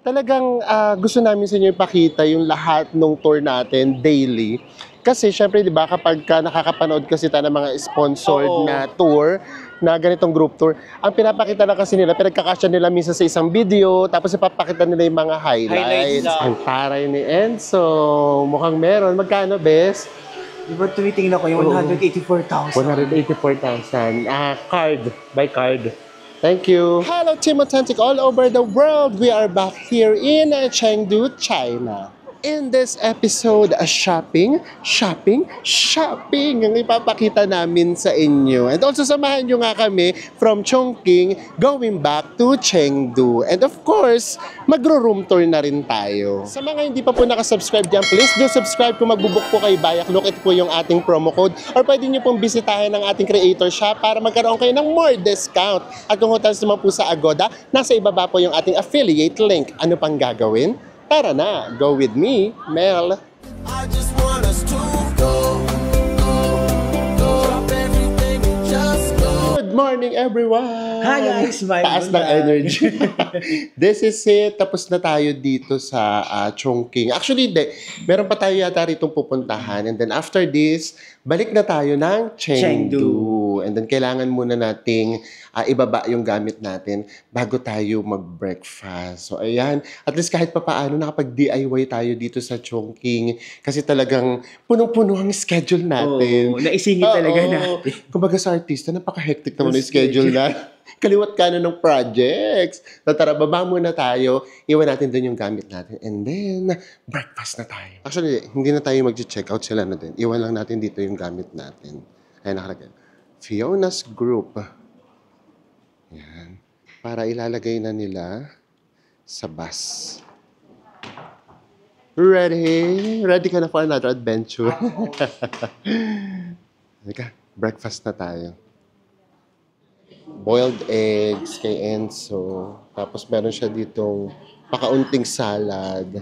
Talagang gusto namin sa inyo ipakita yung lahat ng tour natin daily. Kasi syempre, di ba, kapag nakakapanood kasi tayo ng mga sponsored na tour, na ganitong group tour, ang pinapakita na kasi nila, pinagkakasya nila minsan sa isang video, tapos ipapakita nila yung mga highlights. Ang taray ni Enzo, mukhang meron. Magkano, Bes? Di ba tumitingin ako yung 184,000? 184,000. Card, by card. Thank you. Hello, Team Authentic all over the world. We are back here in Chengdu, China. In this episode, shopping ang ipapakita namin sa inyo. And also, samahan nyo nga kami from Chongqing going back to Chengdu. And of course, magro-room tour na rin tayo. Sa mga hindi pa po nakasubscribe dyan, please do subscribe kung magbubuk po kay Bayak. Look at po yung ating promo code. Or pwede nyo pong bisitahin ang ating creator shop para magkaroon kayo ng more discount. At kung hotels naman po sa Agoda, nasa ibaba po yung ating affiliate link. Ano pang gagawin? Tara na, go with me, Mel. I just want us to go. Drop everything and just go. Good morning, everyone. Hi guys, Taas ng energy. This is it. Tapos na tayo dito sa Chongqing. Actually, meron pa tayo yata rito pupuntahan. And then after this, balik na tayo ng Chengdu. And then kailangan muna nating ibaba yung gamit natin bago tayo mag-breakfast. So ayan, at least kahit pa paano nakapag-DIY tayo dito sa Chongqing kasi talagang punong-puno ang schedule natin. Oo, naisingit talaga natin. Kumbaga sa artista, napaka-hectic naman yung schedule na. Kaliwat kanan ng projects. So tara, baba muna tayo. Iwan natin doon yung gamit natin. And then, breakfast na tayo. Actually, hindi na tayo mag-check out sila na din. Iwan lang natin dito yung gamit natin. Ayan, nakalagay. Fiona's Group. Yan. Para ilalagay na nila sa bus. Ready? Ready ka na for another adventure? Halika, breakfast na tayo. Boiled eggs kay Enzo. Tapos meron siya ditong pakaunting salad.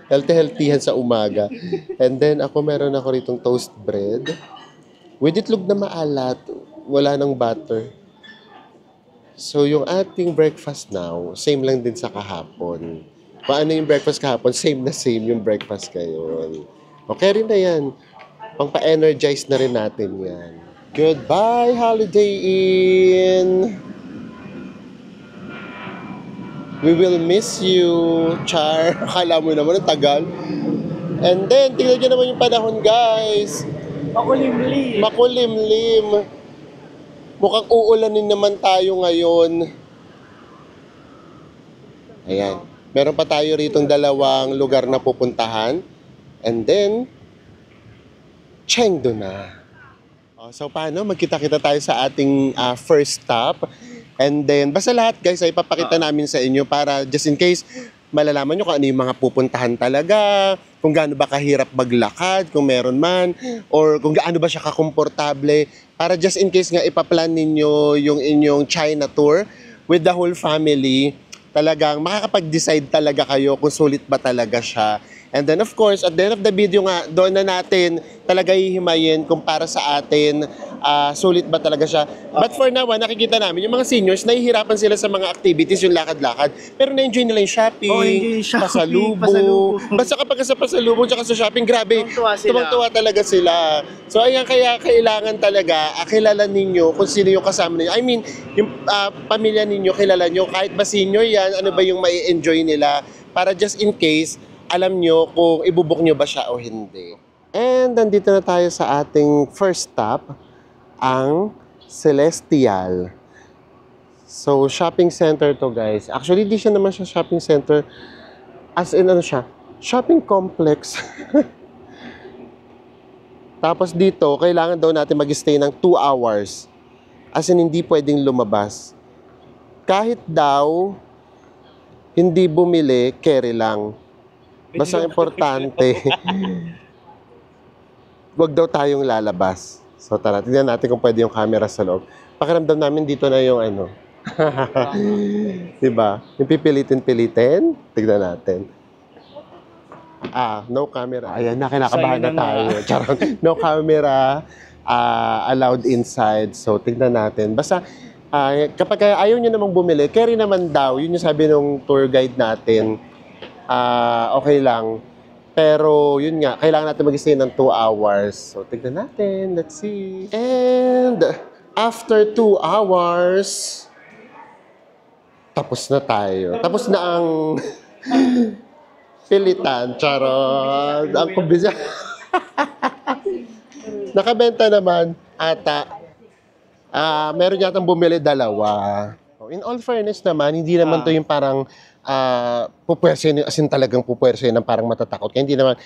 Healthy-healthyhan sa umaga. And then ako meron ako ritong toast bread. With itlog na maalat. Wala nang butter. So, yung ating breakfast now, same lang din sa kahapon. Paano yung breakfast kahapon? Same na same yung breakfast ngayon. Okay rin na yan. Pang-pa-energize na rin natin yan. Goodbye, Holiday Inn! We will miss you, Char. Akala mo naman, ang tagal. And then, tingnan nyo naman yung panahon, guys. Makulimlim. Makulimlim. Mukhang uulanin naman tayo ngayon. Ayan. Meron pa tayo ritong dalawang lugar na pupuntahan. And then, Chengdu na. So, paano? Magkita-kita tayo sa ating first stop. And then, basta lahat guys ay ipapakita namin sa inyo para just in case malalaman nyo kung ano yung mga pupuntahan talaga, kung gaano ba kahirap maglakad, kung meron man, or kung gaano ba siya kakomportable, para just in case nga ipaplan ninyo yung inyong China tour with the whole family, talagang makakapag-decide talaga kayo kung sulit ba talaga siya. And then of course, at the end of the video nga, doon na natin talaga hihimayin kung para sa atin, sulit ba talaga siya. But for now, nakikita namin, yung mga seniors, nahihirapan sila sa mga activities, yung lakad-lakad. Pero na-enjoy nila yung shopping, pasalubong. Basta kapag sa pasalubong tsaka sa shopping, grabe, tuwang-tuwa talaga sila. So ayan, kaya kailangan talaga, kilala ninyo kung sino yung kasama ninyo. I mean, yung pamilya ninyo, kilala nyo, kahit ba senior yan, ano ba yung mai-enjoy nila, para just in case, alam nyo kung ibubuk nyo ba siya o hindi. And nandito na tayo sa ating first stop, ang Celestial. So, shopping center to guys. Actually, di siya naman siya shopping center. As in, ano siya? Shopping complex. Tapos dito, kailangan daw natin mag-stay ng 2 hours. As in, hindi pwedeng lumabas. Kahit daw, hindi bumili, carry lang. Basta importante, wag daw tayong lalabas. So tara, tignan natin kung pwede yung camera sa loob. Pakiramdam namin dito na yung ano. Diba? Yung pipilitin-pilitin. Tignan natin. No camera. Ayan na, kinakabahan na tayo. Charot. No camera allowed inside. So tignan natin. Basta Kapag ayaw nyo namang bumili, carry naman daw. Yun yung sabi ng tour guide natin. Okay lang. Pero yun nga, kailangan natin mag-stay ng 2 hours. So, tignan natin. Let's see. And after 2 hours, tapos na tayo. Tapos na ang pilitan. Charot. Ang kumbisa. Nakabenta naman ata. Meron yatang bumili 2. In all fairness naman, hindi naman to yung parang pupwerse, as in talagang pupwerse ng parang matatakot. Kaya hindi naman,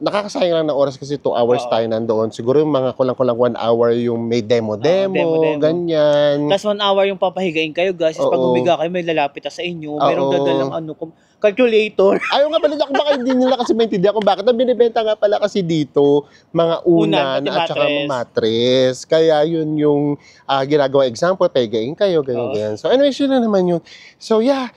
nakakasayang lang ng oras kasi 2 hours tayo nandoon. Siguro yung mga kulang-kulang 1 hour yung may demo-demo, ganyan. Tapos 1 hour yung papahigain kayo, guys. Pag umiga kayo, may lalapit sa inyo. Merong dadalang calculator. Ayaw nga pala ako, baka hindi nila kasi maintindihan kung bakit. Ang binibenta nga pala kasi dito, mga unan at saka mattress. Kaya yun yung ginagawa. Example, pegain kayo, ganyan. So anyway, yun na naman yun. So yeah,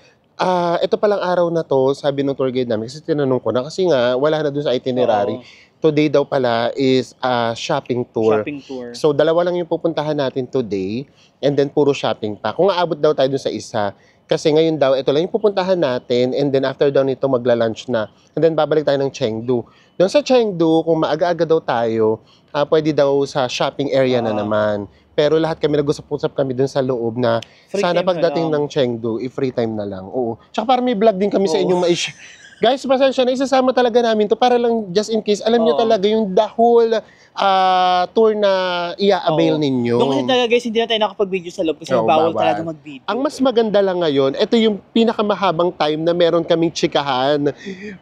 ito palang araw na to, sabi ng tour guide namin, kasi tinanong ko na, kasi nga, wala na dun sa itinerary. Today daw pala is shopping tour. So, 2 lang yung pupuntahan natin today, and then puro shopping pa. Kung aabot daw tayo dun sa isa, kasi ngayon daw, ito lang yung pupuntahan natin, and then after daw nito, magla-lunch na. And then babalik tayo ng Chengdu. Doon sa Chengdu, kung maaga-aga daw tayo, pwede daw sa shopping area na naman. Pero lahat kami, nag-usap-usap kami dun sa loob na sana pagdating ng Chengdu, free time na lang. Oo. Tsaka para may vlog din kami sa inyong Guys, pasensya na, isasama talaga namin to para lang just in case, alam nyo talaga yung the whole tour na i-avail ninyo. Doon kasi talaga guys, hindi na tayo nakapag-video sa loob kasi bawal talaga mag-video. Ang mas maganda lang ngayon, ito yung pinakamahabang time na meron kaming chikahan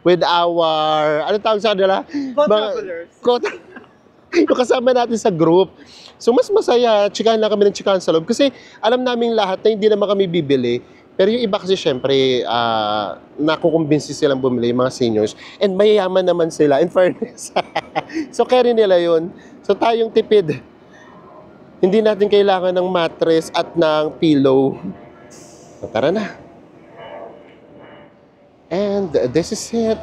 with our, ano tawag sa kanila? Yung kasama natin sa group. So mas masaya, chikahan lang kami ng chikahan sa loob kasi alam namin lahat na hindi naman kami bibili. Pero yung iba kasi syempre, nakukumbinsi silang bumili, mga seniors. And mayayaman naman sila, in fairness. So carry nila yun. So tayong tipid. Hindi natin kailangan ng mattress at ng pillow. So, tara na. And this is it.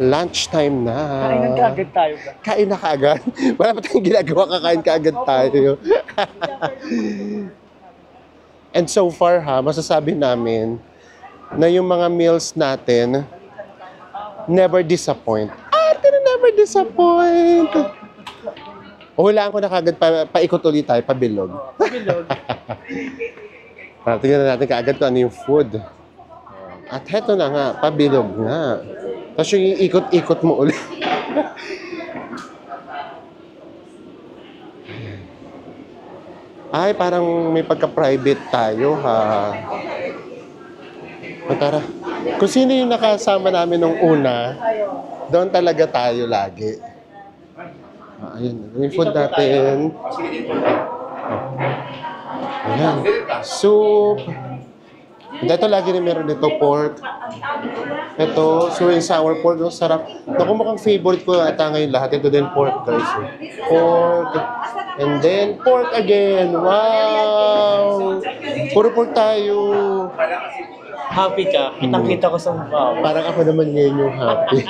Lunchtime na. Kain na kaagad tayo ba? Kain na kaagad? Wala pa tayong ginagawa, kakain kaagad tayo. And so far masasabi namin na yung mga meals natin never disappoint. Never disappoint. Hulaan ko na kagad paikot ulit tayo, pabilog. Tingnan natin kaagad kung ano yung food. At heto na nga, pabilog nga. Tapos yung ikot-ikot mo ulit. Ay, parang may pagka-private tayo, ha? Tara. Kung sino yung nakasama namin nung una, doon talaga tayo lagi. Ayun, yung food natin. Ayan. Soup. Ito lagi na meron dito, pork. Ito, sweet and sour pork. No? Sarap. Naku, mukhang favorite ko ata ngayon lahat. Ito din pork, guys. Pork. And then, pork again. Wow! Puro pork tayo. Happy ka. Kitang-kita ko sa mukha. Parang ako naman ngayon yung happy.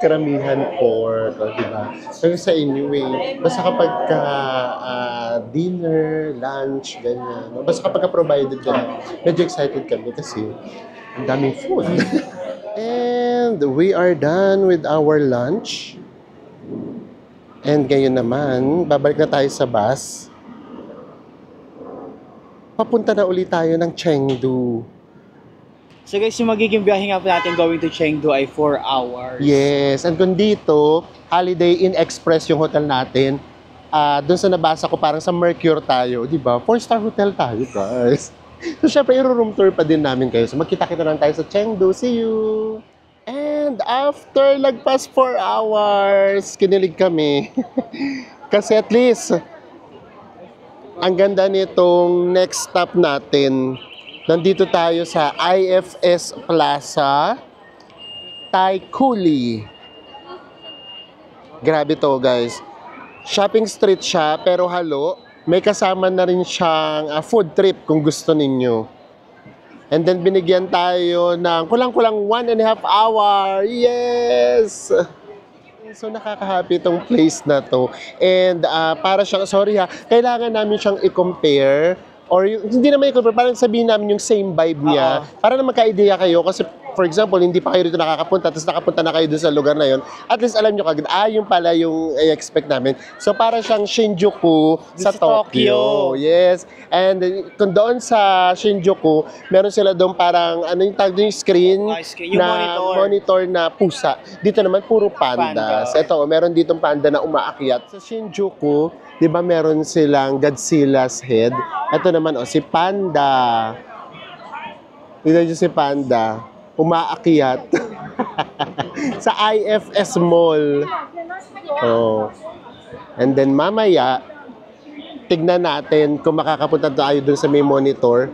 Karamihan pork, diba? Pero sa inyo, basta kapag dinner, lunch, ganyan. Basta kapag provided ka, medyo excited kami kasi ang daming food. And we are done with our lunch. And ngayon naman, babalik na tayo sa bus. Papunta na ulit tayo ng Chengdu. So guys, yung magiging biyahe nga po natin going to Chengdu ay 4 hours. Yes, and kung dito, Holiday Inn Express yung hotel natin. Doon sa nabasa ko, parang sa Mercure tayo, di ba? 4-star hotel tayo, guys. So syempre, i-room tour pa din namin kayo. So magkita-kita lang tayo sa Chengdu. See you! And after lagpas 4 hours, kinilig kami. Kasi at least, ang ganda nitong next stop natin. Nandito tayo sa IFS Plaza, Taikuli. Grabe to, guys. Shopping street siya, pero halo. May kasama na rin siyang food trip kung gusto ninyo. And then binigyan tayo ng kulang-kulang 1.5 hour. Yes! So nakaka-happy itong place na to. And para siyang, sorry ha, kailangan namin siyang i-compare Or hindi naman i-compare, parang sabihin namin yung same vibe niya. Para na magka-idea kayo kasi for example, hindi pa kayo dito nakakapunta, tapos nakapunta na kayo dun sa lugar na yun, at least alam nyo kagad, yung pala yung i-expect namin. So, para siyang Shinjuku sa Tokyo. Yes. And kung doon sa Shinjuku, meron sila doon parang, yung tag yung screen, Yung na monitor na pusa. Dito naman, puro pandas. Ito, meron ditong panda na umaakyat. Sa Shinjuku, di ba meron silang Godzilla's head? Ito naman, si Panda. Tignan nyo si Panda. Umaakyat. Sa IFS Mall. Oh. And then mamaya, tignan natin kung makakapunta tayo dun sa may monitor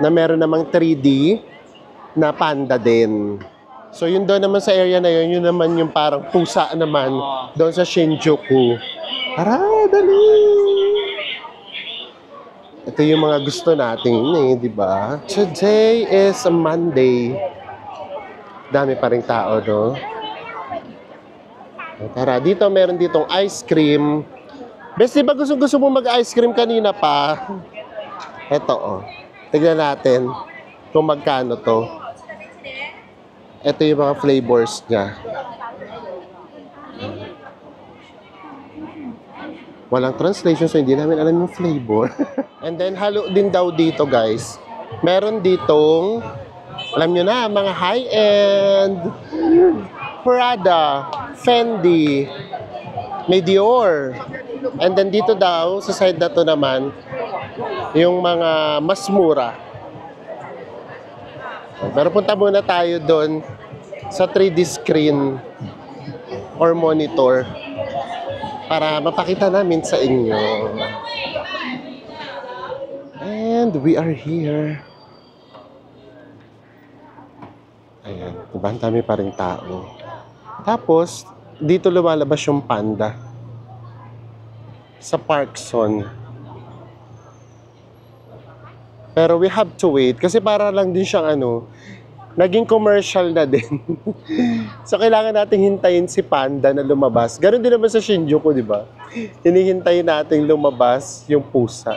na meron namang 3D na panda din. So yun doon naman sa area na yun, yun naman yung parang pusa naman doon sa Shinjuku. Tara, dali! Ito yung mga gusto natin di ba? Today is a Monday. Dami pa ring tao, no? Tara, dito meron ditong ice cream. Bes, di ba gusto mo mag-ice cream kanina pa? Ito, tignan natin kung magkano to. Ito yung mga flavors niya. Walang translation, so hindi namin alam yung flavor. And then, halo din daw dito, guys. Meron ditong, alam nyo na, mga high-end. Prada, Fendi, may Dior. And then dito daw, sa side na to naman, yung mga mas mura. Pero punta muna tayo doon sa 3D screen or monitor para mapakita namin sa inyo. And we are here. Ayan, diba? Ang dami pa rin tao. Tapos, dito lumalabas yung panda. Sa Parkson. Pero we have to wait kasi para lang din siyang naging commercial na din. So, kailangan nating hintayin si panda na lumabas. Ganon din naman sa Shinjuku, di ba? Hinihintayin nating lumabas yung pusa.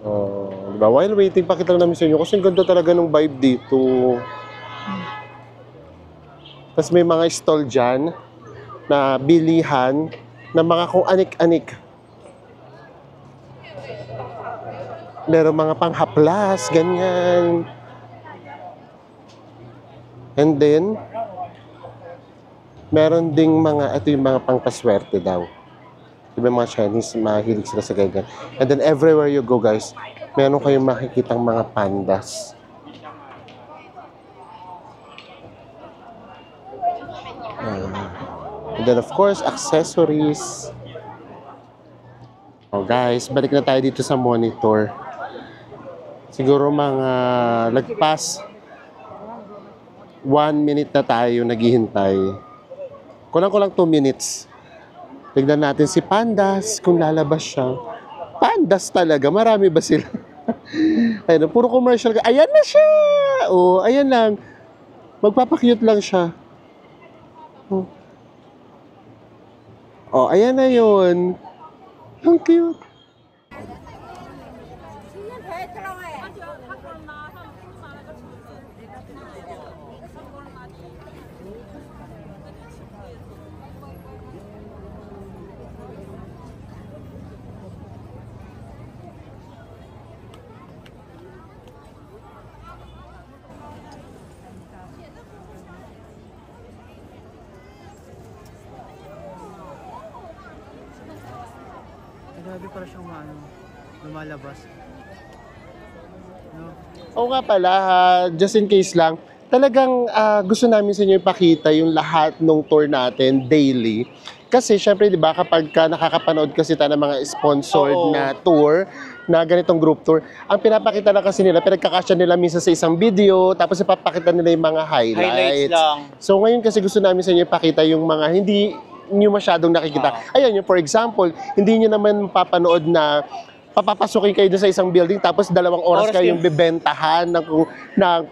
Diba? While waiting, pakita lang namin sa inyo kasi ang ganda talaga ng vibe dito. Tapos may mga stall dyan na bilihan na mga kung anik-anik. Meron mga panghaplas, ganyan. And then, meron ding ito yung mga pangpaswerte daw. Diba mga Chinese, mahilig sila sa ganyan. And then everywhere you go, guys, meron kayong makikitang mga pandas. And then of course, accessories. Guys, balik na tayo dito sa monitor. Siguro mga lagpas 1 minute na tayo naghihintay. Kulang-kulang 2 minutes. Tignan natin si Pandas kung lalabas siya. Pandas talaga, marami ba sila? Ayun, puro commercial. Ayan na siya! Ayan lang. Magpapakyut lang siya. Ayan na yun. Ang cute. Grabe para siyang lumalabas. No? Oo nga pala, just in case lang, talagang gusto namin sa inyo ipakita yung lahat ng tour natin daily. Kasi syempre, di ba, kapag nakakapanood kasi tayo ng mga sponsored na tour, na ganitong group tour, ang pinapakita lang kasi nila, pinagkakasya nila minsan sa isang video, tapos ipapakita nila yung mga highlights. Lang. So ngayon kasi gusto namin sa inyo ipakita yung mga hindi nyo masyadong nakikita. Ayan yung for example, hindi nyo naman papanood na papapasukin kayo doon sa isang building tapos 2 oras kayong bibentahan ng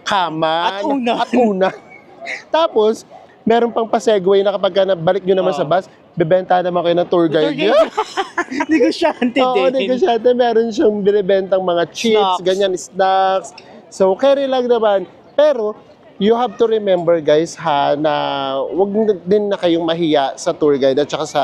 kama at una. Tapos, meron pang pa-segue na kapag nabalik nyo naman sa bus, bibenta naman kayo ng tour guide niya. Negosyante Oo, din. negosyante. Meron siyang binibentang mga chips, Snacks. ganyan, snacks. So, carry lang naman. Pero, you have to remember guys ha, na wag din na kayong mahiya sa tour guide at saka sa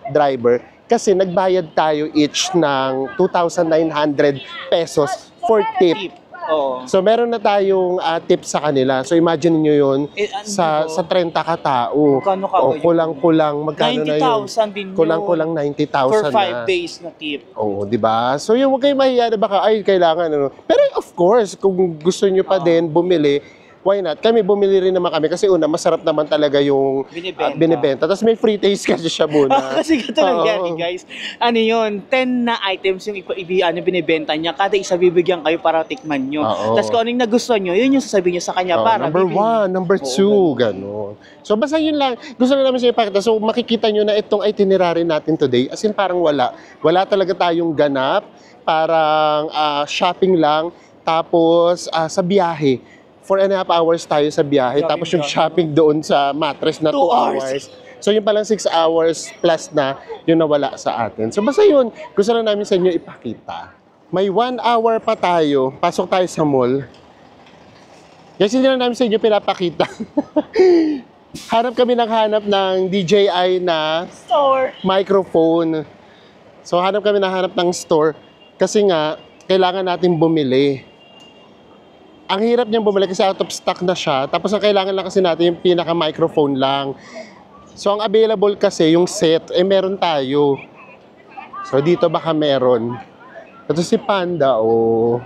driver. Kasi nagbayad tayo each ng 2,900 pesos for tip. Oo. So, meron na tayong tip sa kanila. So, imagine niyo yun Ano sa ba? 30 katao. Magkano ka O, ba yun? kulang-kulang. Magkano na yun? 90,000 din yun. Kulang-kulang 90,000 For na. 5 days na tip. Oo, di ba? So, yung huwag kayong mahiya na baka, ay, kailangan, ano. Pero, of course, kung gusto nyo pa din bumili, why not? Kami, bumili rin naman kami. Kasi una, masarap naman talaga yung binibenta. Tapos may free taste kasi siya muna. Kasi ito lang yan, Oo. guys. Ano yun, 10 na items yung binibenta niya. Kada isa bibigyan kayo para tikman nyo. Oo. Tapos kung ano yung nagustuhan nyo, yun yung sasabihin nyo sa kanya Oh, para number bibili. 1, number 2, gano'n. So, basta yun lang. Gusto na namin sa ipakita. So, makikita nyo na itong itinerary natin today. As in, parang wala. Wala talaga tayong ganap. Parang shopping lang. Tapos, sa biyahe. 4.5 hours tayo sa biyahe. Grabe Tapos yung yung shopping doon sa mattress na 2 2 hours. hours. So, yung palang 6 hours plus na yung nawala sa atin. So, basta yun. Gusto na namin sa inyo ipakita. May 1 hour pa tayo. Pasok tayo sa mall. Yes, hindi na namin sa inyo pinapakita. Hanap kami ng hanap ng DJI na Store. microphone. So, hanap kami ng hanap ng store. Kasi nga, kailangan natin bumili. Ang hirap niyang bumili kasi out of stock na siya. Tapos, ang kailangan lang kasi natin yung pinaka-microphone lang. So, ang available kasi, yung set, meron tayo. So, dito baka meron. Ito si Panda, oh.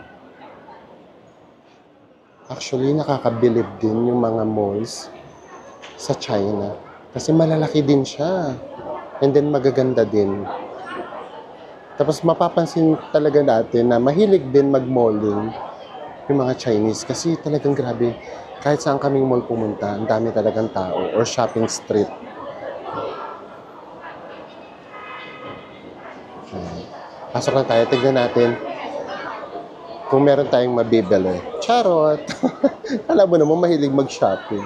Actually, nakakabilib din yung mga malls sa China. Kasi malalaki din siya. And then magaganda din. Tapos mapapansin talaga natin na mahilig din mag-malling yung mga Chinese. Kasi talagang grabe. Kahit saan kaming mall pumunta, ang dami talagang tao. Or shopping street. Pasok lang tayo. Tignan natin kung meron tayong mabibili. Charot! Alam mo naman, mahilig mag-shopping.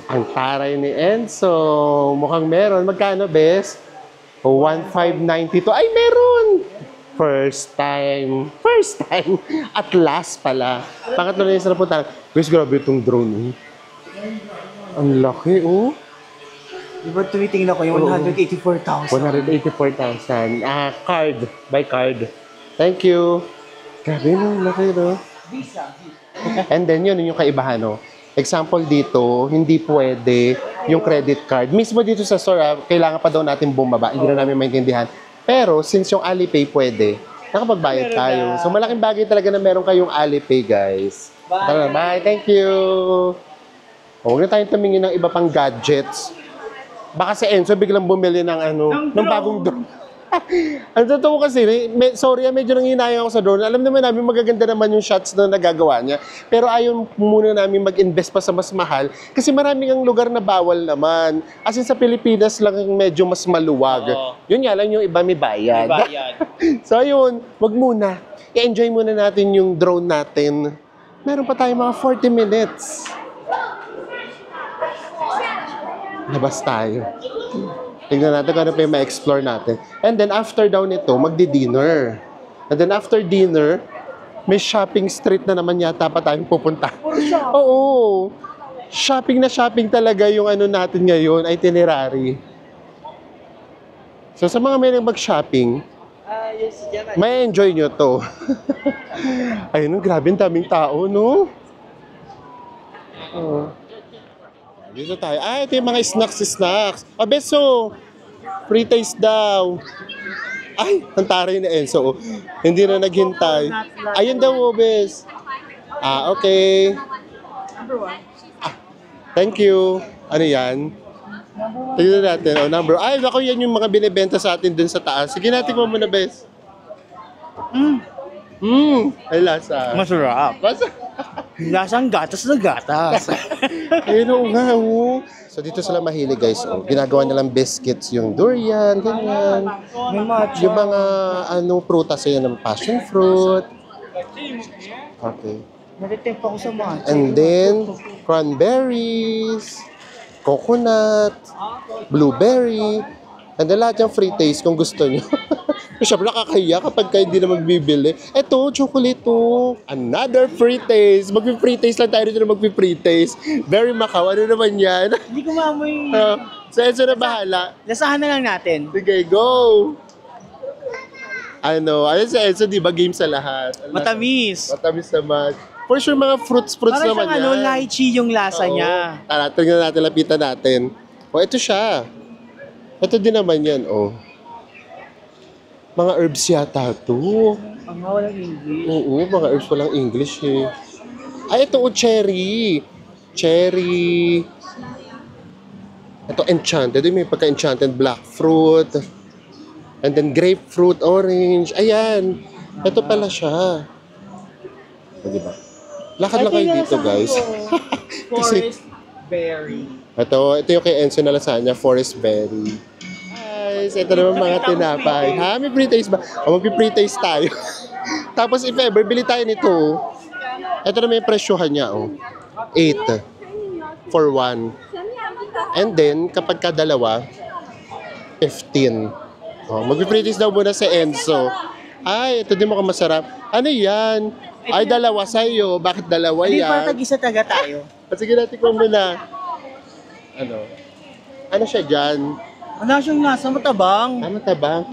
Ang taray ni Enzo. Mukhang meron. Magkano, bes? 1,592. Ay, meron! First time. First time. At last pala. Pangatlo na yung sarap punta. Guys, grabe itong drone. Ang laki, oh. Diba tumitingin ako yung 184,000? 184,000. Card. By card. Thank you. Grabe no, laki no. Visa. And then yun yung kaibahan no. Example dito, hindi pwede yung credit card. Mismo dito sa store, kailangan pa daw natin bumaba. Hindi na namin maintindihan. Pero since yung Alipay pwede, nakapagbayad Meron tayo. na. So malaking bagay talaga na meron kayong Alipay, guys. Bye. Tara, bye. Thank you. Huwag na tayong tumingin ng iba pang gadgets. Baka si Enzo biglang bumili ng ng bagong drone. Ang totoo kasi, sorry, medyo nanginayang ako sa drone. Alam naman namin magaganda naman yung shots na nagagawa niya. Pero ayaw muna namin mag-invest pa sa mas mahal kasi maraming ang lugar na bawal naman. As in sa Pilipinas lang yung medyo mas maluwag. Oo. Yun nga lang yung iba may bayad. May bayad. So ayun, wag muna. I-enjoy muna natin yung drone natin. Meron pa tayong mga 40 minutes. Labas tayo. Tignan natin kung ano pa yung ma-explore natin. And then after daw nito, magdi-dinner. And then after dinner, may shopping street na naman yata pa tayong pupunta. Oo. Shopping na shopping talaga yung natin ngayon, itinerary. So sa mga may mag-shopping, Yes, dyan. may enjoy nyo to. Ayun, grabe, ang daming tao, no? Oo. Dito tayo. Ito yung mga snacks. Beso! Free taste daw. Ay, ang taray ni Enzo. Hindi na naghintay. Ayun daw, Bes. Okay. Thank you. Ano yan? Tignan natin. Number. Ay, ako yan yung mga binibenta sa atin dun sa taas. Sige natin mo muna, Bes. Ay, lasa. Masarap. Lasa. Lasang gatas na gatas. Ayun nga, oh. So dito sila mahilig, guys. Oh. Ginagawa nilang biscuits, yung durian, ganyan. May matcha. Yung mga prutas, yan, ng passion fruit. Okay. Natitemp ako sa matcha. And then, cranberries, coconut, blueberry. And then lahat yung free taste kung gusto nyo. Siyempre nakakahiya kapag kayo hindi na magbibili. Eto, chocolate to. Another free taste. Magpi-free taste lang tayo dito na magpi-free taste. Very Macau. Ano naman yan? Hindi ko maamoy. Sa Enzo na bahala. Lasahan na lang natin. Sige, go! Ayun si Enzo, di ba game sa lahat? Matamis. Matamis naman. For sure, mga fruits Parang naman siyang yan. lychee yung lasa Oo. niya. Tara, tingnan natin, lapitan natin. Ito siya. Ito din naman yan, Mga herbs yata to. Ang walang English. Oo, mga herbs walang English eh. Ito cherry. Cherry. Ito enchanted. May pagka-enchanted black fruit. And then grapefruit, orange. Ayan. Ito pala siya. Diba? Lakad lang kayo dito, guys. Forest berry. Ito yung kay Enzo na lasagna, forest berry. Guys, ito naman mga tinapay. Ha, may pre-taste ba? Magpi-pre-taste tayo. Tapos if ever, bili tayo nito. Ito naman yung presyohan niya, 8 for 1. And then, kapag dalawa, 15. Magpi-pre-taste daw muna si Enzo. Ay, ito din mukhang masarap. Ano yan? Ay, dalawa sa'yo. Bakit dalawa Hindi yan? para tag-isa taga tayo. Sige natin ko muna. Ano siya dyan? Wala siyang nasa matabang. Ano tabang?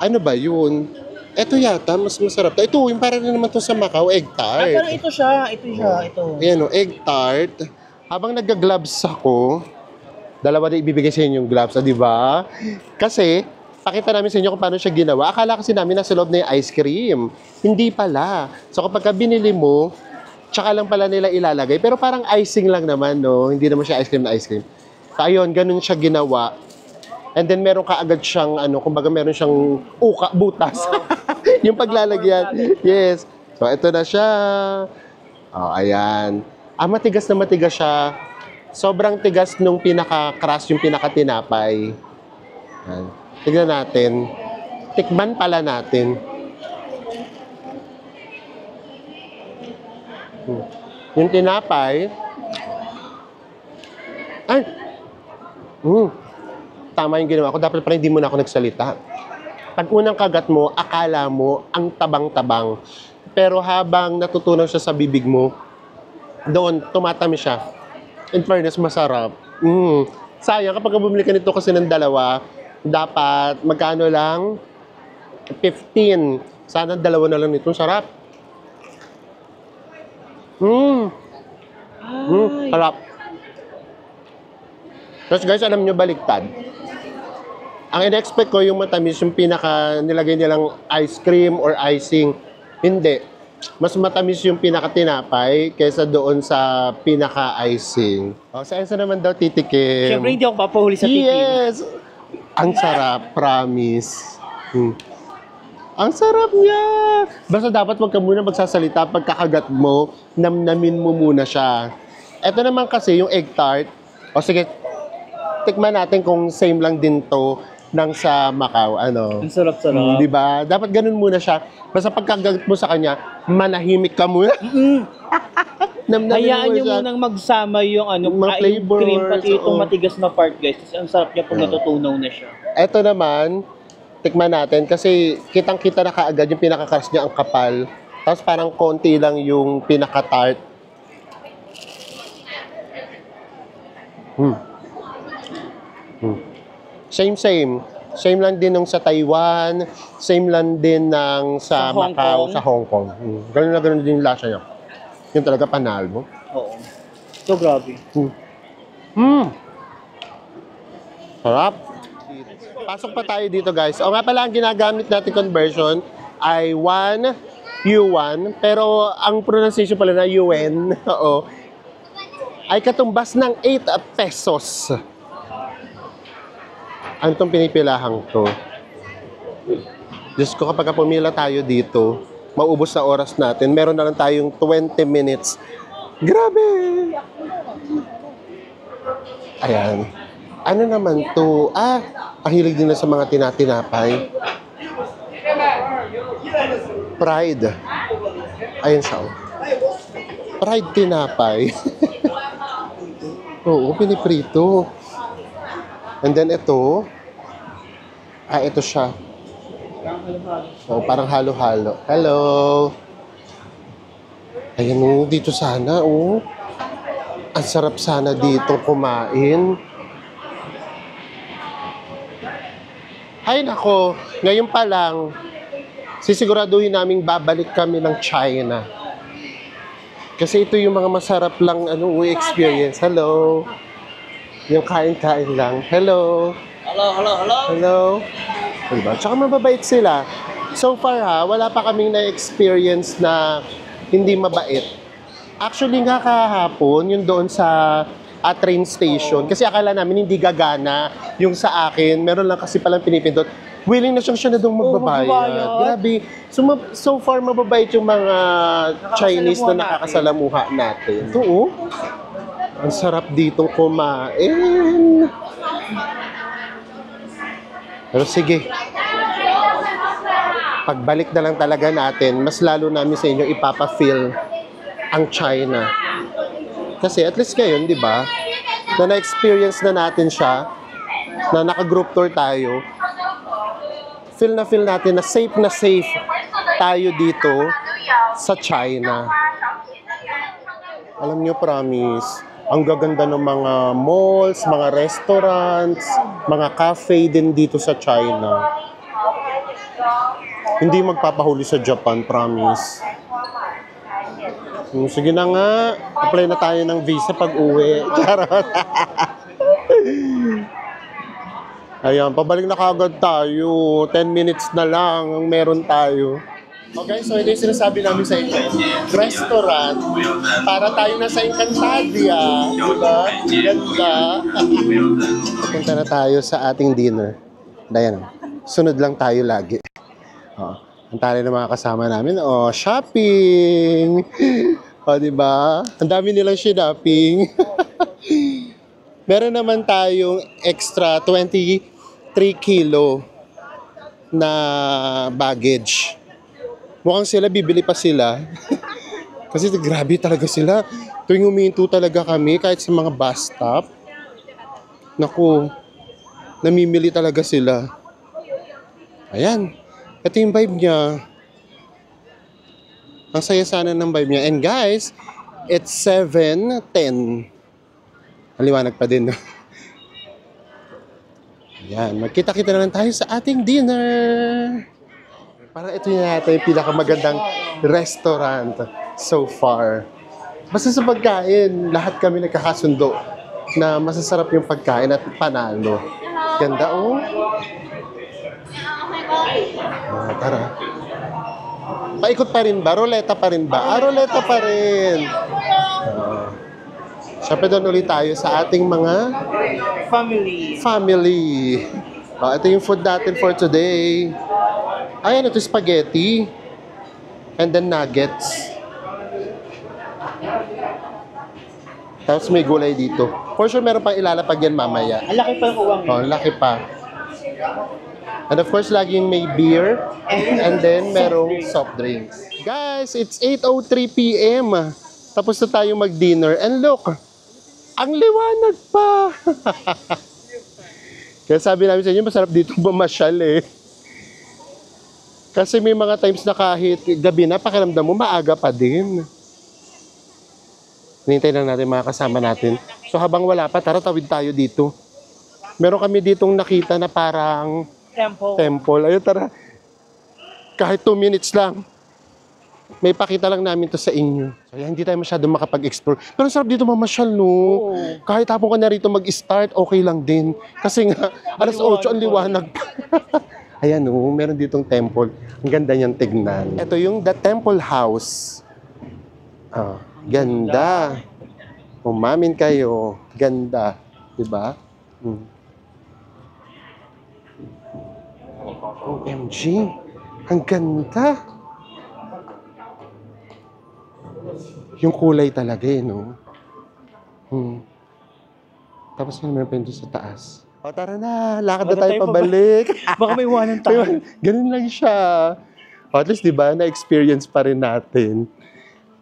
Ano ba yun? Ito yata, mas masarap. Ito, yung para rin naman to sa Macau, egg tart. Pero ito siya. Ito. Ayan egg tart. Habang nag-gloves ako, dalawa na ibibigay sa inyo yung gloves, di ba? Kasi, pakita namin sa inyo kung paano siya ginawa. Akala kasi namin nasa loob na yung ice cream. Hindi pala. So kapag binili mo, tsaka lang pala nila ilalagay. Pero parang icing lang naman, no? Hindi naman siya ice cream na ice cream. So ayun, ganun siya ginawa. And then meron ka agad siyang, kumbaga meron siyang butas. Yung paglalagyan. Yes. So ito na siya. Ayan. Matigas na matigas siya. Sobrang tigas nung pinaka-crush, yung pinaka-tinapay. Ayan. Tignan natin. Tikman pala natin. Yung tinapay. Tama yung ginawa ko. Dapat pala hindi muna ako nagsalita. Pag unang kagat mo, akala mo ang tabang-tabang. Pero habang natutunaw siya sa bibig mo, doon, tumatamis siya. In fairness, masarap. Sayang, kapag bumili ka nito kasi ng dalawa, dapat magkano lang? 15. Sana dalawa na lang nito. Sarap. Sarap. Tapos guys, alam nyo, baliktad. Ang in-expect ko yung matamis, yung pinaka nilagay nilang ice cream or icing. Hindi. Mas matamis yung pinaka-tinapay kaysa doon sa pinaka-icing. Sa Enzo naman daw titikim. Siyempre hindi ako papahuli sa tikim. Yes! Ang sarap, promise. Ang sarap niya! Basta dapat wag ka muna magsasalita. Pagkakagat mo, namnamin mo muna siya. Ito naman kasi yung egg tart. Sige, tikman natin kung same lang din to ng sa Macau. Ang sarap-sarap. Di ba? Dapat ganun muna siya. Basta pagkagagat mo sa kanya, manahimik ka muna. Namnamin Hayaan mo nyo siya. munang magsama yung Mga yung cream flavors, pati itong oo. matigas na part, guys. Kasi ang sarap niya pag natutunaw na siya. Ito naman, tikman natin kasi kitang-kita na kaagad yung pinaka-crush niya ang kapal. Tapos parang konti lang yung pinaka-tart. Same. Same lang din nung sa Taiwan, same lang din ng sa Sa Hong Macau, Kong. sa Hong Kong. Ganun na ganun din yung lasa niya. Yung talaga panalo. Oo. So, grabe. Sarap. Pasok pa tayo dito, guys. O nga pala, ang ginagamit natin conversion ay 1 yuan, pero ang pronunciation pala na yuan, oo, ay katumbas ng 8 pesos. Ano itong pinipilahang to? Diyos ko, kapag pumila tayo dito, maubos na oras natin. Meron na lang tayong 20 minutes. Grabe! Ayan. Ano naman to? Pahilig din na sa mga tinatinapay. Pride. Ayan siya. Pride tinapay. Oo, piniprito. And then ito, Ito siya. Oh, parang halo-halo. Hello! Ayan o, dito sana oh. Ang sarap sana dito kumain. Ay nako, ngayon pa lang, sisiguraduhin naming babalik kami ng China. Kasi ito yung mga masarap lang experience. Hello. Yung kain-kain lang. Hello. Hello. Diba? Tsaka mababait sila. So far wala pa kaming na-experience na hindi mabait. Actually nga kahapon, yung doon sa train station, kasi akala namin hindi gagana yung sa akin. Meron lang kasi palang pinipindot. Willing na siya na doon magbabayad. magbabayad. Grabe. So far, mababait yung mga Chinese na nakakasalamuha natin. Ito, oh. Ang sarap ditong kumain. Pero sige. Pagbalik na lang talaga natin, mas lalo namin sa inyo ipapa-feel ang China. Kasi at least ngayon, di ba, na na-experience na natin siya, na naka-group tour tayo, feel natin na safe tayo dito sa China. Alam nyo, promise, ang gaganda ng mga malls, mga restaurants, mga cafe din dito sa China. Hindi magpapahuli sa Japan, promise. Sige na nga, apply na tayo ng visa pag-uwi. Charot. Ayan, pabalik na kagad tayo. 10 minutes na lang ang meron tayo. Okay, so ito yung sinasabi namin sa inyo. Restaurant, para tayo nasa Encantadia. Diba? Ganda. Punta na tayo sa ating dinner. Dayan, sunod lang tayo lagi. Ang tali ng mga kasama namin. Shopping! Diba? Ang dami nilang shopping. Meron naman tayong extra 23 kilo na baggage. Mukhang sila, bibili pa sila. Kasi grabe talaga sila. Tuwing huminto talaga kami, kahit sa mga bus stop. Naku, namimili talaga sila. Ayan. Ito yung vibe niya. Ang saya sana ng vibe niya. And guys, it's 7:10. Maliwanag pa din, no? Ayan, magkita-kita na lang tayo sa ating dinner. Parang ito yata yung pinakamagandang restaurant so far. Basta sa pagkain, lahat kami nagkakasundo na masasarap yung pagkain at panalo. Ganda, oh. Tara. Paikot pa rin ba? Roleta pa rin ba? Roleta pa rin. Siyempre doon ulit tayo sa ating mga family. Ito yung food natin for today. Ayan, ito spaghetti. And then nuggets. Tapos may gulay dito. For sure, meron pang ilalapag yan mamaya. Ang laki pa yung uwang. Ang laki pa. And of course, laging may beer. And then, merong soft drinks. Guys, it's 8:03 p.m. Tapos na tayo mag-dinner. And look, ang liwanag pa. Kaya sabi namin sa inyo, masarap dito mamasyal eh. Kasi may mga times na kahit gabi na, pakiramdam mo, maaga pa din. Hinintay lang natin mga kasama natin. So habang wala pa, tara tawid tayo dito. Meron kami ditong nakita na parang temple. Ayun, tara. Kahit 2 minutes lang. May pakita lang namin to sa inyo. So hindi tayo masyadong makapag-explore. Pero sarap dito mamasyal, no? Oo. Kahit hapon ka na rito mag-start, okay lang din. Kasi nga, alas 8, ang liwanag pa. Ayan, no? Meron ditong temple. Ang ganda niyang tignan. Ito yung The Temple House. Ganda. Umamin kayo. Ganda. Diba? OMG. Ang ganda. Yung kulay talaga eh, no? Tapos meron pa yun doon sa taas. Tara na. Lakad na tayo pabalik. Baka may iwanan tayo. Ganun lang siya. At least, di ba, na-experience pa rin natin.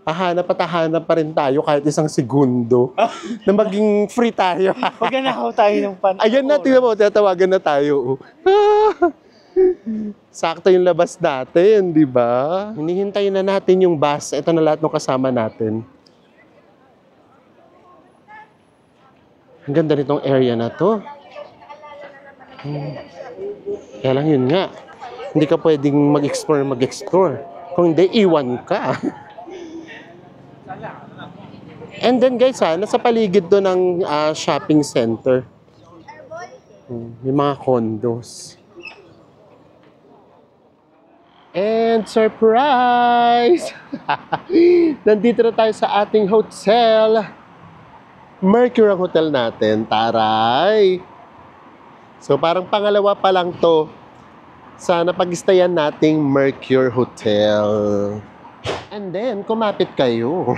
hahanap pa rin tayo kahit isang segundo na maging free tayo. Magnanakaw tayo ng pan. Ayan na, tingnan mo, tatawagan na tayo. Sakto yung labas natin, di ba? Hinihintay na natin yung bus. Ito na lahat ng kasama natin. Ang ganda nitong area na to. Kaya lang yun nga. Hindi ka pwedeng mag-explore. Kung hindi, iwan ka. And then guys, nasa paligid to ng shopping center. May mga condos. And surprise! Nandito na tayo sa ating hotel. Mercury ang hotel natin. Taray! So parang pangalawa pa lang to sa napag-stayan nating Mercure Hotel. And then, kumapit kayo.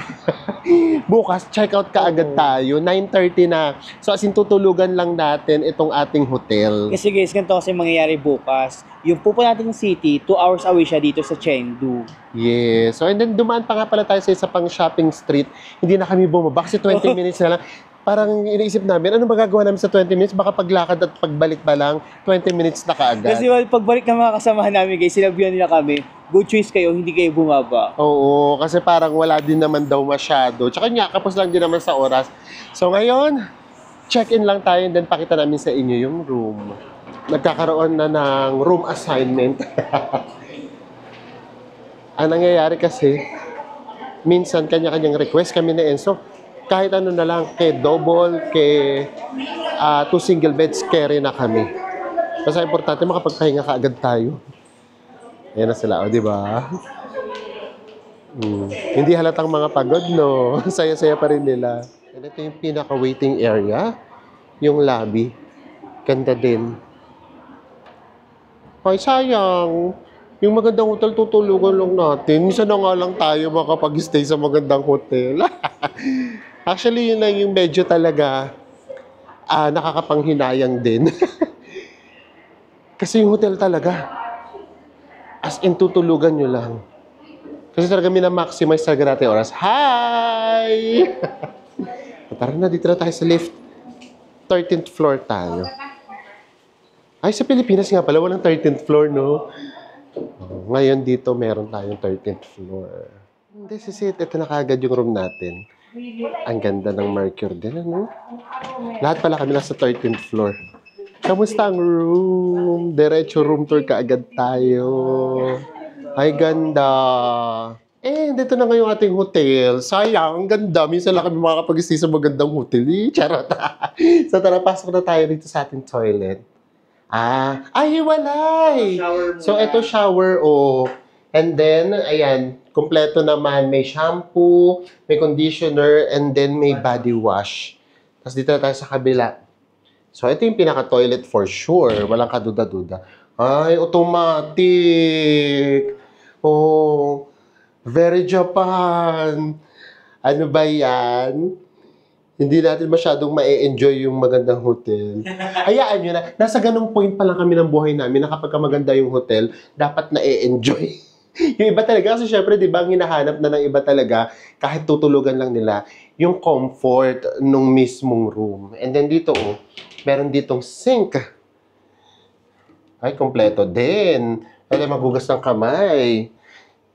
Bukas, check out kaagad tayo. 9:30 na. So, as in, tutulugan lang natin itong ating hotel. Kasi guys, ganito kasi mangyayari bukas. Yung pupunta natin ng city, 2 hours away siya dito sa Chengdu. Yes. So, and then, dumaan pa nga pala tayo sa isa pang shopping street. Hindi na kami bumaba kasi 20 minutes na lang. Parang iniisip namin, ano magagawa namin sa 20 minutes? Baka paglakad at pagbalik pa lang, 20 minutes na kaagad. Kasi pagbalik ng mga kasamahan namin guys, sinabihan nila kami, good choice kayo, hindi kayo bumaba. Oo, kasi parang wala din naman daw masyado. Tsaka nga, kapos lang din naman sa oras. So ngayon, check-in lang tayo and then pakita namin sa inyo yung room. Nagkakaroon na ng room assignment. Ang nangyayari kasi, minsan kanya-kanyang request kami na Enzo. Kahit ano na lang, kay double, kay 2 single beds, carry na kami. Basta importante, makapagpahinga kaagad tayo. Ayan na sila, di ba? Hindi halatang mga pagod, no? Saya-saya pa rin nila. And ito yung pinaka-waiting area, yung lobby. Ganda din. Ay, sayang. Yung magandang hotel, tutulugan lang natin. Minsan na nga lang tayo makapag-stay sa magandang hotel. Actually, yun lang yung medyo talaga nakakapanghinayang din. Kasi yung hotel talaga, as in tutulugan nyo lang. Kasi talaga mina-maximize talaga natin oras. Hi! Tara na, dito na tayo sa lift. 13th floor tayo. Ay, sa Pilipinas nga pala, walang 13th floor, no? Ngayon dito, meron tayong 13th floor. This is it. Ito na kagad yung room natin. Ang ganda ng Mercure din, ano? Lahat pala kami nasa 13th floor. Kamusta ang room? Diretso room tour kaagad tayo. Ay, ganda. Eh, dito na ngayong ating hotel. Sayang, ang ganda. Minsan lang kami makakapag-stay sa magandang hotel. Charot. So, tara, pasok na tayo dito sa ating toilet. Ay, hiwalay! So, ito shower, And then, ayan, kompleto naman. May shampoo, may conditioner, and then may body wash. Tapos dito na tayo sa kabila. So, ito yung pinaka-toilet for sure. Walang kaduda-duda. Ay, automatic! Oh, very Japan! Ano ba yan? Hindi natin masyadong ma-enjoy yung magandang hotel. Hayaan nyo na, nasa ganung point pa lang kami ng buhay namin na kapag maganda yung hotel, dapat na-enjoy. Yung iba talaga, kasi syempre, di ba, ang hinahanap na ng iba talaga, kahit tutulugan lang nila, yung comfort nung mismong room. And then dito, meron ditong sink. Ay, kompleto din. Pwede maghugas ng kamay.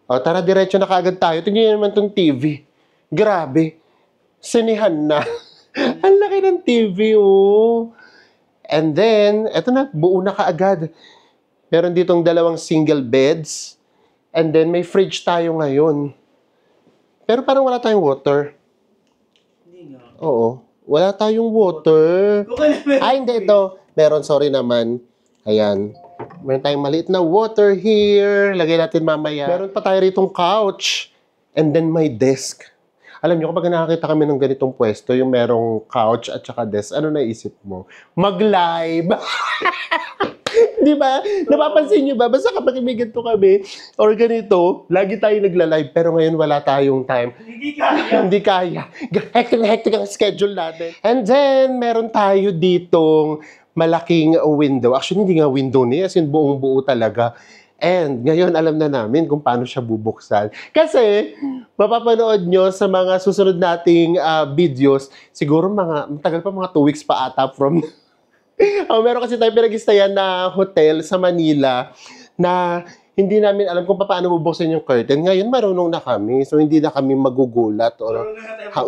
Tara, diretso na kaagad tayo. Tingnan naman tong TV. Grabe. Sinihan na. Ang laki ng TV, And then, eto na, buo na kaagad. Meron ditong 2 single beds. And then, may fridge tayo ngayon. Pero parang wala tayong water. Hindi nga. Oo. Wala tayong water. Ay, hindi ito. Meron, sorry naman. Ayan. Meron tayong maliit na water here. Lagay natin mamaya. Meron pa tayo ritong couch. And then, may desk. Alam niyo, kapag nakakita kami ng ganitong pwesto, yung merong couch at saka desk, ano naisip mo? Mag-live! Di ba? Napapansin niyo ba? Basta kapag may ganito kami, or ganito, lagi tayo nagla-live, pero ngayon wala tayong time. Hindi kaya. Hindi kaya. Hectic ang schedule natin. And then, meron tayo ditong malaking window. Actually, hindi nga window niya, as in buong-buo talaga. And ngayon, alam na namin kung paano siya bubuksan. Kasi, mapapanood nyo sa mga susunod nating videos, siguro matagal pa, mga 2 weeks pa ata from... meron kasi tayo pinag-istayan na hotel sa Manila na hindi namin alam kung paano bubuksan yung curtain. Ngayon, marunong na kami. So, hindi na kami magugulat.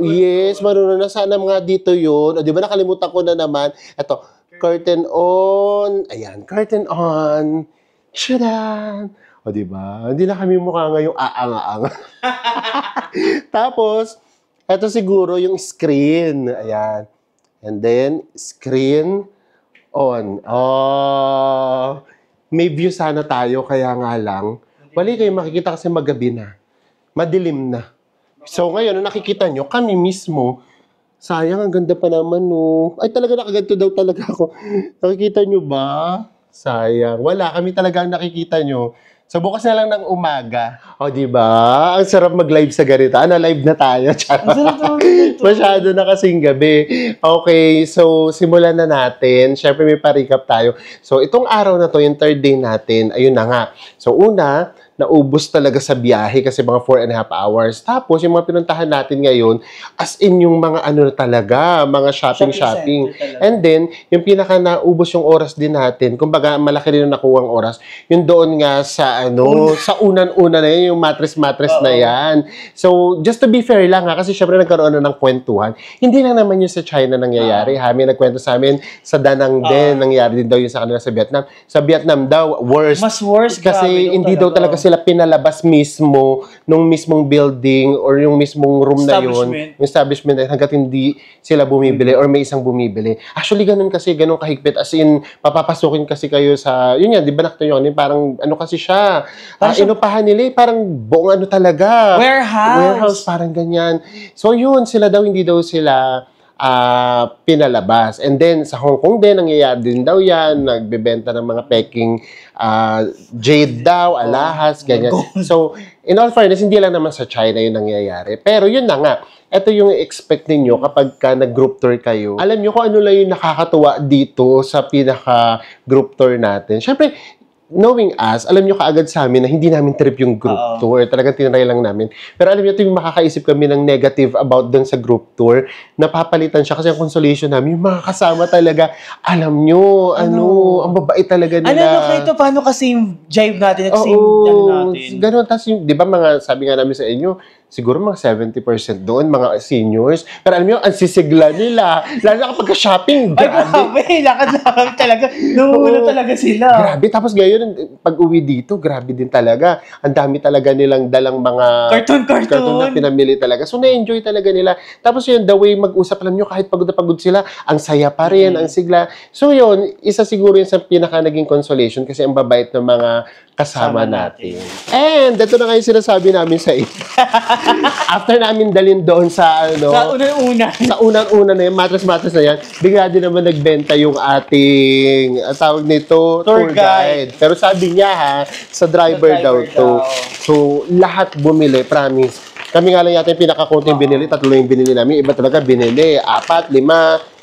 Yes, marunong na. Sana mga dito yun. O, di ba nakalimutan ko na naman. Ito, curtain on. Ayan, curtain on. Shadan! O, diba? Hindi na kami mukha ngayong aang-aang. Tapos, eto siguro yung screen. Ayan. And then, screen on. Oh, may view sana tayo, kaya nga lang. Wali kayo makikita kasi magabi na. Madilim na. So, ngayon, nakikita nyo, kami mismo, sayang, ang ganda pa naman, no. Ay, talaga nakaganto daw talaga ako. Nakikita nyo ba? Sayang. Wala, kami talaga ang nakikita nyo. So, bukas na lang ng umaga. O, diba? Ang sarap mag-live sa ganito. Ano, live na tayo. Masyado na kasing gabi. Okay, so, simulan na natin. Siyempre, may pa-recap tayo. So, itong araw na to, yung third day natin, ayun na nga. So, una, naubos talaga sa biyahe kasi mga 4.5 hours. Tapos, yung mga pinuntahan natin ngayon, as in yung mga ano talaga, mga shopping. And then, yung pinaka naubos yung oras din natin, kumbaga malaki rin yung nakuwang oras, yung doon nga sa sa unan-una na yun, yung mattress na yan. So, just to be fair lang ha, kasi syempre nagkaroon na ng kwentuhan. Hindi lang naman yun sa China nangyayari ha. May nagkwento sa amin, sa Danang din, nangyari din daw yun sa kanila sa Vietnam. Sa Vietnam daw, worse. Mas worse, kasi hindi daw talaga sila pinalabas mismo nung mismong building or yung mismong room na yun, yung establishment na hanggat hindi sila bumibili or may isang bumibili. Actually, ganun kasi, ganun kahigpit. As in, papapasukin kasi kayo sa, yun yan, di ba nakita nyo, parang ano kasi siya, inupahan nila, parang buong ano talaga. Warehouse, parang ganyan. So yun, sila daw, hindi daw sila pinalabas. And then, sa Hong Kong din, nangyayari din daw yan, nagbebenta ng mga peking jade daw, alahas, ganyan. So, in all fairness, hindi lang naman sa China yung nangyayari. Pero yun na nga, ito yung expect ninyo kapag nag-group tour kayo. Alam nyo kung ano lang yung nakakatuwa dito sa pinaka-group tour natin. Siyempre, knowing us, alam nyo kaagad sa amin na hindi namin trip yung group tour. Talagang tinry lang namin. Pero alam nyo, ito yung makakaisip kami ng negative about dun sa group tour. Napapalitan siya kasi ang consolation namin, yung mga kasama talaga, alam nyo, ang babait talaga nila. Ano ito, paano kasi yung jive natin, natin? Ganun. Tapos yung, di ba sabi nga namin sa inyo, siguro mga 70% doon, mga seniors. Pero alam mo, ang sisigla nila. Lalo na kapag shopping, grabe. Lakad-lakad talaga. Nunguna talaga sila. Grabe. Tapos ngayon, pag uwi dito, grabe din talaga. Ang dami talaga nilang dalang mga cartoon na pinamili talaga. So, na-enjoy talaga nila. Tapos yun, the way mag-usap, alam nyo, kahit pagod na pagod sila, ang saya pa rin, ang sigla. So yun, isa siguro yun sa pinaka naging consolation kasi ang babait ng mga kasama natin. And, ito na ngayon sinasabi namin sa inyo. After namin dalhin doon sa sa unang-una na yung mattress na yan, bigla din naman nagbenta yung ating tawag nito, tour guide. Pero sabi niya ha, sa driver daw to. So, lahat bumili, promise. Kami nga lang yata yung pinakakunting binili, 3 yung binili namin. Iba talaga binili, 4, 5,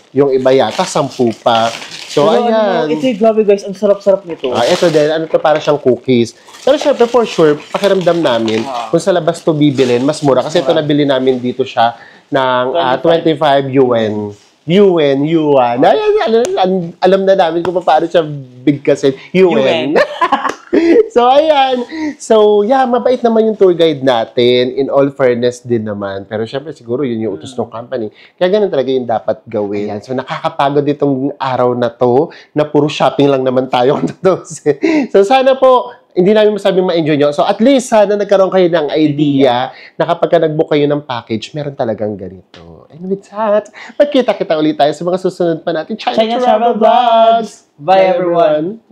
yung iba yata, 10 pa. So, ayan. Ito yung grabe guys, ang sarap-sarap nito. Ito din, para siyang cookies. Pero syempre, for sure, pakiramdam namin, kung sa labas to bibilin, mas mura. Kasi ito nabili namin dito siya ng 25 yuan. Yuan. Alam na namin kung paano siya bigkasin. Yuan. So, ayan. So, yeah, mabait naman yung tour guide natin. In all fairness din naman. Pero syempre, siguro yun yung utos ng company. Kaya ganun talaga yung dapat gawin. Ayan. So, nakakapagod itong araw na to na puro shopping lang naman tayo. So, sana po, hindi namin masabing ma-enjoy nyo. So, at least, sana nagkaroon kayo ng idea na kapag nag-book kayo ng package, meron talagang ganito. And with that, magkita-kita ulit tayo sa mga susunod pa natin China Travel Vlogs! Bye everyone!